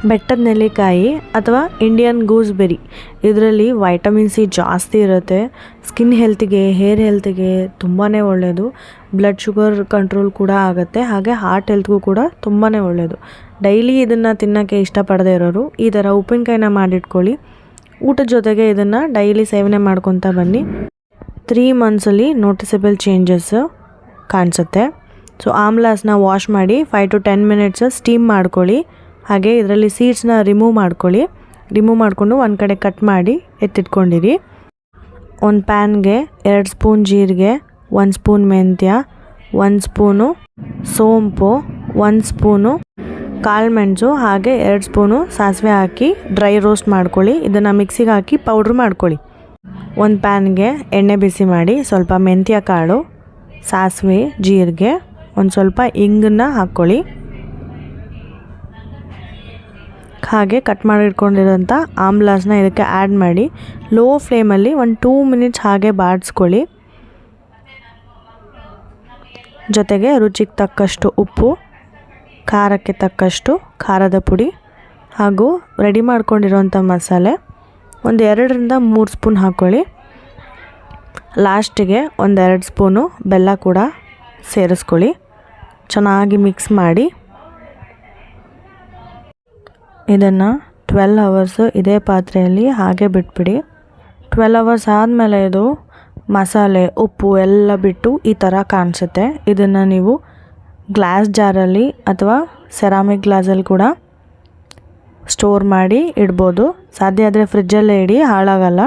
ಬೆಟ್ಟದ ನೆಲ್ಲಿಕಾಯಿ ಅಥವಾ ಇಂಡಿಯನ್ ಗೂಸ್ಬೆರಿ, ಇದರಲ್ಲಿ ವೈಟಮಿನ್ ಸಿ ಜಾಸ್ತಿ ಇರುತ್ತೆ. ಸ್ಕಿನ್ ಹೆಲ್ತಿಗೆ, ಹೇರ್ ಹೆಲ್ತಿಗೆ ತುಂಬಾ ಒಳ್ಳೆಯದು. ಬ್ಲಡ್ ಶುಗರ್ ಕಂಟ್ರೋಲ್ ಕೂಡ ಆಗುತ್ತೆ. ಹಾಗೆ ಹಾರ್ಟ್ ಹೆಲ್ತ್ಗೂ ಕೂಡ ತುಂಬಾ ಒಳ್ಳೆಯದು. ಡೈಲಿ ಇದನ್ನು ತಿನ್ನೋಕ್ಕೆ ಇಷ್ಟಪಡದೇ ಇರೋರು ಈ ಥರ ಉಪ್ಪಿನಕಾಯಿನ ಮಾಡಿಟ್ಕೊಳ್ಳಿ. ಊಟದ ಜೊತೆಗೆ ಇದನ್ನು ಡೈಲಿ ಸೇವನೆ ಮಾಡ್ಕೊತಾ ಬನ್ನಿ. 3 ಮಂತ್ಸಲ್ಲಿ ನೋಟಿಸಬಲ್ ಚೇಂಜಸ್ ಕಾಣಿಸುತ್ತೆ. ಸೊ ಆಮ್ಲಾಸ್ನ ವಾಶ್ ಮಾಡಿ 5 to 10 ಮಿನಿಟ್ಸ್ ಸ್ಟೀಮ್ ಮಾಡ್ಕೊಳ್ಳಿ. ಹಾಗೆ ಇದರಲ್ಲಿ ಸೀಡ್ಸ್ನ ರಿಮೂವ್ ಮಾಡಿಕೊಂಡು ಒಂದು ಕಡೆ ಕಟ್ ಮಾಡಿ ಎತ್ತಿಟ್ಕೊಂಡಿರಿ. ಒಂದು ಪ್ಯಾನ್ಗೆ 2 ಸ್ಪೂನ್ ಜೀರಿಗೆ, 1 ಸ್ಪೂನ್ ಮೆಂತ್ಯ, 1 ಸ್ಪೂನು ಸೋಂಪು, 1 ಸ್ಪೂನು ಕಾಳುಮೆಣಸು ಹಾಗೆ 2 ಸ್ಪೂನು ಸಾಸಿವೆ ಹಾಕಿ ಡ್ರೈ ರೋಸ್ಟ್ ಮಾಡ್ಕೊಳ್ಳಿ. ಇದನ್ನು ಮಿಕ್ಸಿಗೆ ಹಾಕಿ ಪೌಡ್ರ್ ಮಾಡ್ಕೊಳ್ಳಿ. ಒಂದು ಪ್ಯಾನ್ಗೆ ಎಣ್ಣೆ ಬಿಸಿ ಮಾಡಿ ಸ್ವಲ್ಪ ಮೆಂತ್ಯ ಕಾಳು, ಸಾಸಿವೆ, ಜೀರಿಗೆ, ಒಂದು ಸ್ವಲ್ಪ ಇಂಗನ್ನು ಹಾಕ್ಕೊಳ್ಳಿ. ಹಾಗೆ ಕಟ್ ಮಾಡಿಟ್ಕೊಂಡಿರೋಂಥ ಆಮ್ಲಾಸ್ನ ಇದಕ್ಕೆ ಆ್ಯಡ್ ಮಾಡಿ ಲೋ ಫ್ಲೇಮಲ್ಲಿ ಒಂದು 2 ಮಿನಿಟ್ಸ್ ಹಾಗೆ ಬಾಡಿಸ್ಕೊಳ್ಳಿ. ಜೊತೆಗೆ ರುಚಿಗೆ ತಕ್ಕಷ್ಟು ಉಪ್ಪು, ಖಾರಕ್ಕೆ ತಕ್ಕಷ್ಟು ಖಾರದ ಪುಡಿ ಹಾಗೂ ರೆಡಿ ಮಾಡ್ಕೊಂಡಿರೋಂಥ ಮಸಾಲೆ ಒಂದು 2ರಿಂದ 3 ಸ್ಪೂನ್ ಹಾಕ್ಕೊಳ್ಳಿ. ಲಾಸ್ಟಿಗೆ ಒಂದು 2 ಸ್ಪೂನು ಬೆಲ್ಲ ಕೂಡ ಸೇರಿಸ್ಕೊಳ್ಳಿ. ಚೆನ್ನಾಗಿ ಮಿಕ್ಸ್ ಮಾಡಿ ಇದನ್ನು 12 ಅವರ್ಸು ಇದೇ ಪಾತ್ರೆಯಲ್ಲಿ ಹಾಗೆ ಬಿಟ್ಬಿಡಿ. 12 ಅವರ್ಸ್ ಆದಮೇಲೆ ಇದು ಮಸಾಲೆ, ಉಪ್ಪು ಎಲ್ಲ ಬಿಟ್ಟು ಈ ಥರ ಕಾಣಿಸುತ್ತೆ. ಇದನ್ನು ನೀವು ಗ್ಲಾಸ್ ಜಾರಲ್ಲಿ ಅಥವಾ ಸೆರಾಮಿಕ್ ಗ್ಲಾಸಲ್ಲಿ ಕೂಡ ಸ್ಟೋರ್ ಮಾಡಿ ಇಡ್ಬೋದು. ಸಾಧ್ಯ ಆದರೆ ಫ್ರಿಜ್ಜಲ್ಲೇ ಇಡಿ, ಹಾಳಾಗಲ್ಲ.